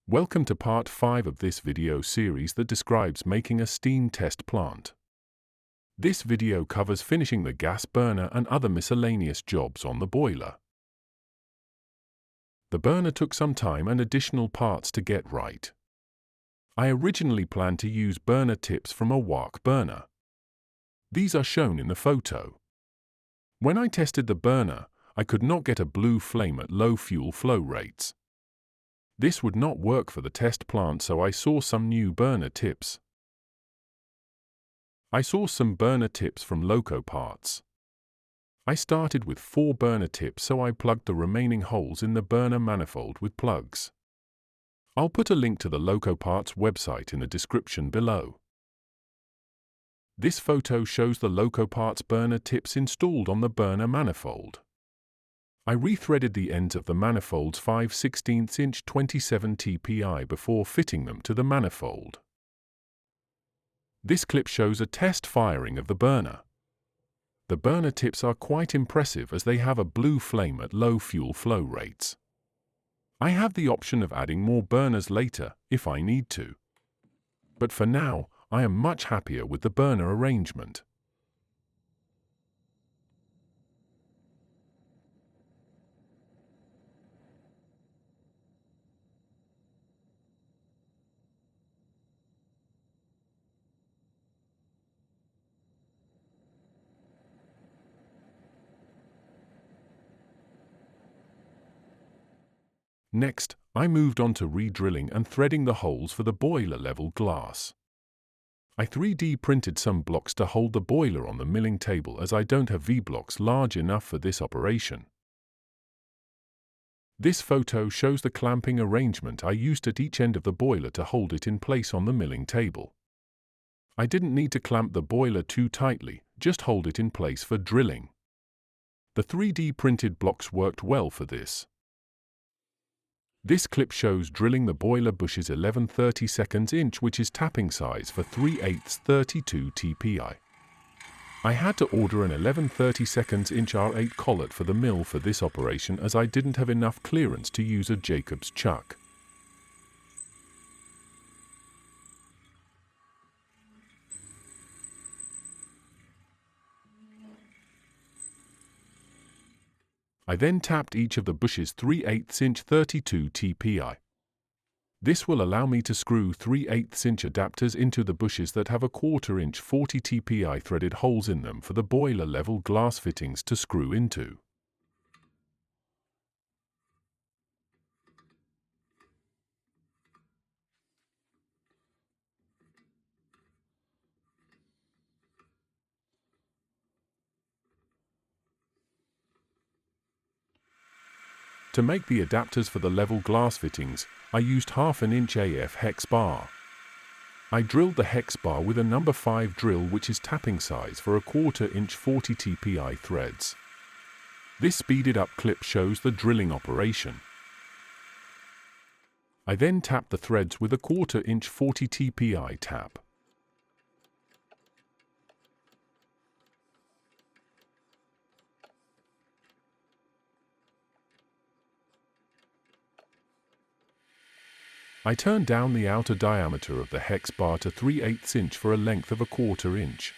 Welcome to part 5 of this video series that describes making a steam test plant. This video covers finishing the gas burner and other miscellaneous jobs on the boiler. The burner took some time and additional parts to get right. I originally planned to use burner tips from a wok burner. These are shown in the photo. When I tested the burner, I could not get a blue flame at low fuel flow rates. This would not work for the test plant, so I saw some new burner tips. I saw some burner tips from locoparts. I started with 4 burner tips, so I plugged the remaining holes in the burner manifold with plugs. I'll put a link to the locoparts website in the description below. This photo shows the locoparts burner tips installed on the burner manifold. I rethreaded the ends of the manifold's 5/16" 27 TPI before fitting them to the manifold. This clip shows a test firing of the burner. The burner tips are quite impressive as they have a blue flame at low fuel flow rates. I have the option of adding more burners later if I need to. But for now, I am much happier with the burner arrangement. Next, I moved on to re-drilling and threading the holes for the boiler level glass. I 3D printed some blocks to hold the boiler on the milling table, as I don't have V-blocks large enough for this operation. This photo shows the clamping arrangement I used at each end of the boiler to hold it in place on the milling table. I didn't need to clamp the boiler too tightly, just hold it in place for drilling. The 3D printed blocks worked well for this. This clip shows drilling the boiler bushes 11/32 inch, which is tapping size for 3/8 32 TPI. I had to order an 11/32 inch R8 collet for the mill for this operation, as I didn't have enough clearance to use a Jacob's chuck. I then tapped each of the bushes 3/8 inch 32 TPI. This will allow me to screw 3/8 inch adapters into the bushes that have a 1/4 inch 40 TPI threaded holes in them for the boiler level glass fittings to screw into. To make the adapters for the level glass fittings, I used 1/2 inch AF hex bar. I drilled the hex bar with a number 5 drill, which is tapping size for a 1/4 inch 40 TPI threads. This speeded up clip shows the drilling operation. I then tapped the threads with a 1/4 inch 40 TPI tap. I turned down the outer diameter of the hex bar to 3/8 inch for a length of a 1/4 inch.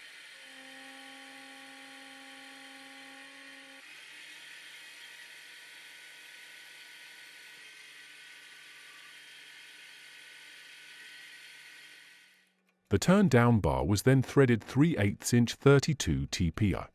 The turned down bar was then threaded 3/8 inch 32 TPI.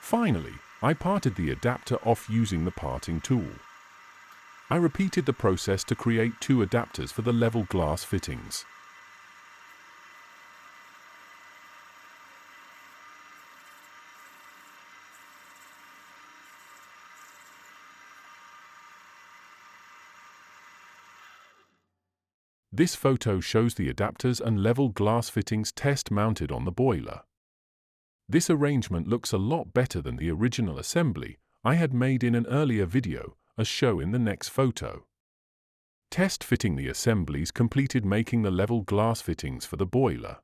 Finally, I parted the adapter off using the parting tool. I repeated the process to create 2 adapters for the level glass fittings. This photo shows the adapters and level glass fittings test mounted on the boiler. This arrangement looks a lot better than the original assembly I had made in an earlier video, as shown in the next photo. Test fitting the assemblies completed, making the level glass fittings for the boiler.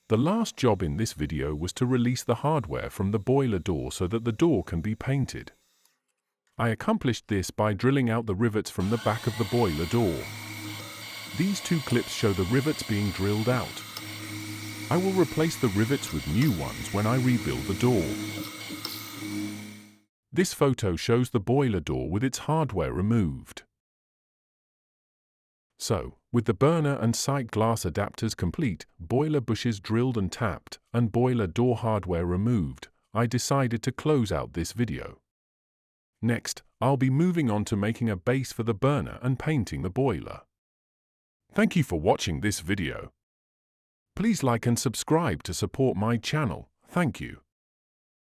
The last job in this video was to release the hardware from the boiler door so that the door can be painted. I accomplished this by drilling out the rivets from the back of the boiler door. These two clips show the rivets being drilled out. I will replace the rivets with new ones when I rebuild the door. This photo shows the boiler door with its hardware removed. So, with the burner and sight glass adapters complete, boiler bushes drilled and tapped, and boiler door hardware removed, I decided to close out this video. Next, I'll be moving on to making a base for the burner and painting the boiler. Thank you for watching this video. Please like and subscribe to support my channel. Thank you.